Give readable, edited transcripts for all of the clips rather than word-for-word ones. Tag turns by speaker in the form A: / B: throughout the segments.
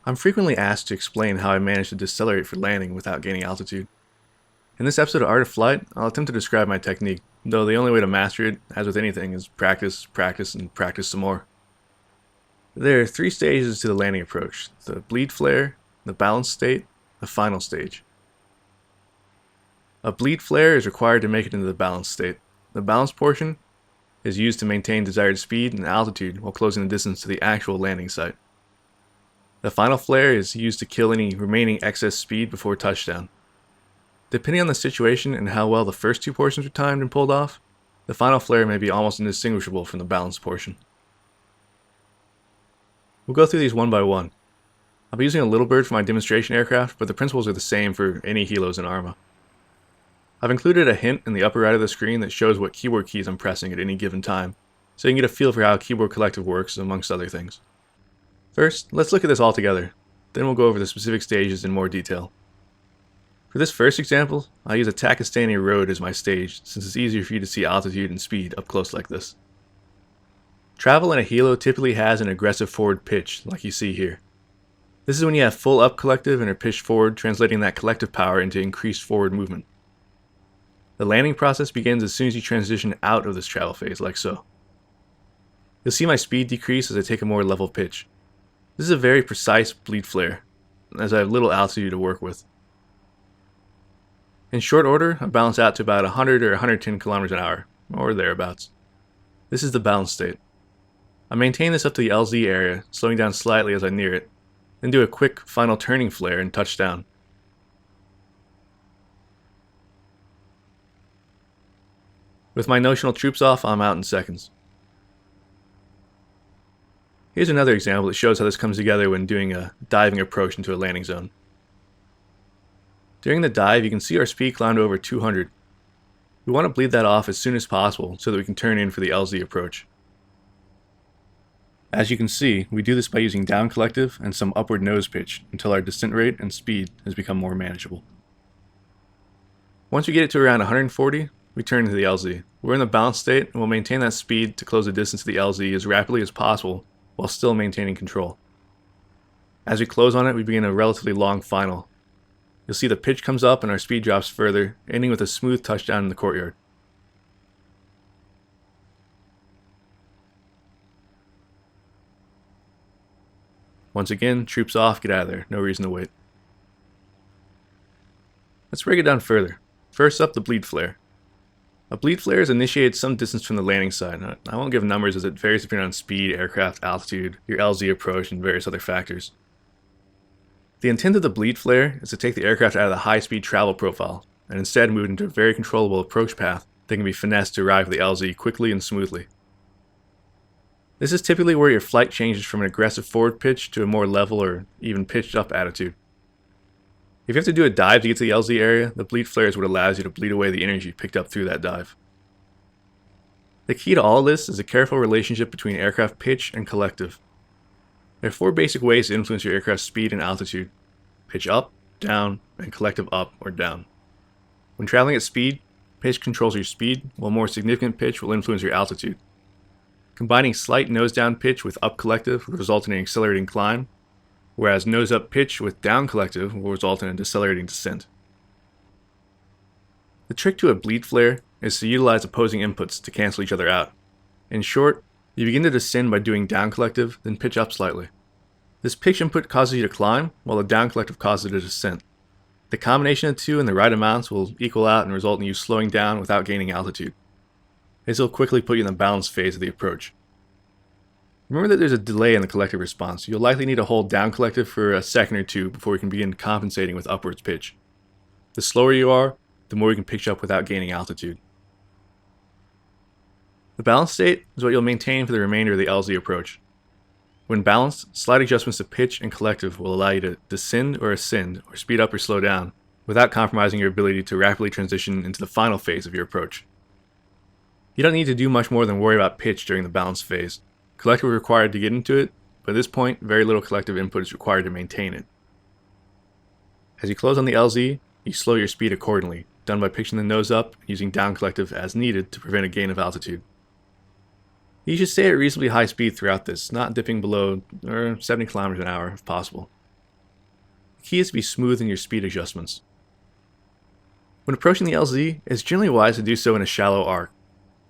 A: I'm frequently asked to explain how I manage to decelerate for landing without gaining altitude. In this episode of Art of Flight, I'll attempt to describe my technique, though the only way to master it, as with anything, is practice, practice, and practice some more. There are 3 stages to the landing approach: the bleed flare, the balance state, the final stage. A bleed flare is required to make it into the balance state. The balance portion is used to maintain desired speed and altitude while closing the distance to the actual landing site. The final flare is used to kill any remaining excess speed before touchdown. Depending on the situation and how well the first 2 portions are timed and pulled off, the final flare may be almost indistinguishable from the balance portion. We'll go through these one by one. I'll be using a Little Bird for my demonstration aircraft, but the principles are the same for any helos in Arma. I've included a hint in the upper right of the screen that shows what keyboard keys I'm pressing at any given time, so you can get a feel for how Keyboard Collective works, amongst other things. First, let's look at this all together, then we'll go over the specific stages in more detail. For this first example, I use a Takistani road as my stage, since it's easier for you to see altitude and speed up close like this. Travel in a helo typically has an aggressive forward pitch, like you see here. This is when you have full up collective and are pitched forward, translating that collective power into increased forward movement. The landing process begins as soon as you transition out of this travel phase, like so. You'll see my speed decrease as I take a more level pitch. This is a very precise bleed flare, as I have little altitude to work with. In short order, I balance out to about 100 or 110 km an hour, or thereabouts. This is the balance state. I maintain this up to the LZ area, slowing down slightly as I near it, then do a quick final turning flare and touch down. With my notional troops off, I'm out in seconds. Here's another example that shows how this comes together when doing a diving approach into a landing zone. During the dive, you can see our speed climb to over 200. We want to bleed that off as soon as possible so that we can turn in for the LZ approach. As you can see, we do this by using down collective and some upward nose pitch until our descent rate and speed has become more manageable. Once we get it to around 140, we turn into the LZ. We're in the balance state and we'll maintain that speed to close the distance to the LZ as rapidly as possible while still maintaining control. As we close on it, we begin a relatively long final. You'll see the pitch comes up and our speed drops further, ending with a smooth touchdown in the courtyard. Once again, troops off, get out of there, no reason to wait. Let's break it down further. First up, the bleed flare. A bleed flare is initiated some distance from the landing site. I won't give numbers as it varies depending on speed, aircraft, altitude, your LZ approach, and various other factors. The intent of the bleed flare is to take the aircraft out of the high-speed travel profile, and instead move it into a very controllable approach path that can be finessed to arrive at the LZ quickly and smoothly. This is typically where your flight changes from an aggressive forward pitch to a more level or even pitched up attitude. If you have to do a dive to get to the LZ area, the bleed flare is what allows you to bleed away the energy picked up through that dive. The key to all of this is a careful relationship between aircraft pitch and collective. There are 4 basic ways to influence your aircraft's speed and altitude: pitch up, down, and collective up or down. When traveling at speed, pitch controls your speed, while more significant pitch will influence your altitude. Combining slight nose-down pitch with up collective will result in an accelerating climb, whereas nose-up pitch with down collective will result in a decelerating descent. The trick to a bleed flare is to utilize opposing inputs to cancel each other out. In short, you begin to descend by doing down collective, then pitch up slightly. This pitch input causes you to climb, while the down collective causes a descent. The combination of the two in the right amounts will equal out and result in you slowing down without gaining altitude. This will quickly put you in the balance phase of the approach. Remember that there's a delay in the collective response. You'll likely need to hold down collective for a second or 2 before you can begin compensating with upwards pitch. The slower you are, the more you can pitch up without gaining altitude. The balance state is what you'll maintain for the remainder of the LZ approach. When balanced, slight adjustments to pitch and collective will allow you to descend or ascend, or speed up or slow down, without compromising your ability to rapidly transition into the final phase of your approach. You don't need to do much more than worry about pitch during the balance phase. Collective is required to get into it, but at this point, very little collective input is required to maintain it. As you close on the LZ, you slow your speed accordingly, done by pitching the nose up and using down collective as needed to prevent a gain of altitude. You should stay at reasonably high speed throughout this, not dipping below 70 km an hour if possible. The key is to be smooth in your speed adjustments. When approaching the LZ, it's generally wise to do so in a shallow arc.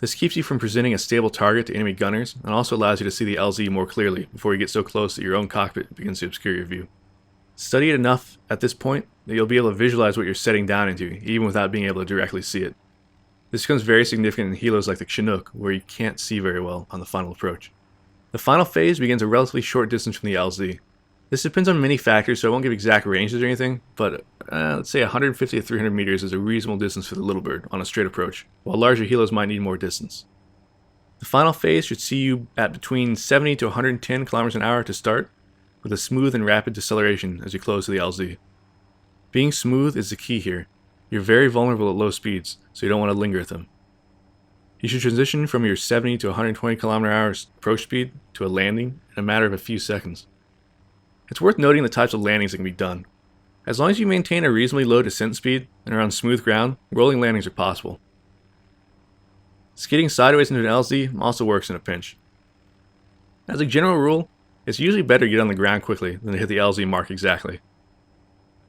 A: This keeps you from presenting a stable target to enemy gunners and also allows you to see the LZ more clearly before you get so close that your own cockpit begins to obscure your view. Study it enough at this point that you'll be able to visualize what you're setting down into, even without being able to directly see it. This becomes very significant in helos like the Chinook, where you can't see very well on the final approach. The final phase begins a relatively short distance from the LZ. This depends on many factors, so I won't give exact ranges or anything, but let's say 150 to 300 meters is a reasonable distance for the Little Bird on a straight approach, while larger helos might need more distance. The final phase should see you at between 70 to 110 kilometers an hour to start, with a smooth and rapid deceleration as you close to the LZ. Being smooth is the key here. You're very vulnerable at low speeds, so you don't want to linger at them. You should transition from your 70 to 120 km/h approach speed to a landing in a matter of a few seconds. It's worth noting the types of landings that can be done. As long as you maintain a reasonably low descent speed and are on smooth ground, rolling landings are possible. Skidding sideways into an LZ also works in a pinch. As a general rule, it's usually better to get on the ground quickly than to hit the LZ mark exactly.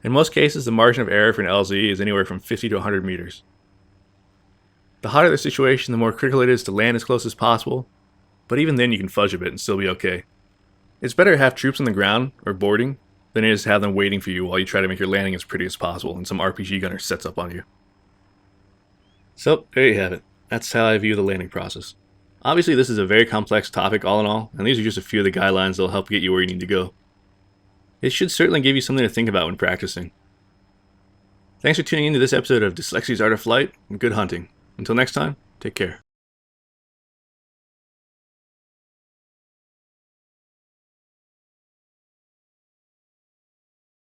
A: In most cases, the margin of error for an LZ is anywhere from 50 to 100 meters. The hotter the situation, the more critical it is to land as close as possible, but even then you can fudge a bit and still be okay. It's better to have troops on the ground, or boarding, than it is to have them waiting for you while you try to make your landing as pretty as possible and some RPG gunner sets up on you. So, there you have it. That's how I view the landing process. Obviously this is a very complex topic all in all, and these are just a few of the guidelines that will help get you where you need to go. It should certainly give you something to think about when practicing. Thanks for tuning into this episode of Dyslexi's Art of Flight, and good hunting. Until next time, take care.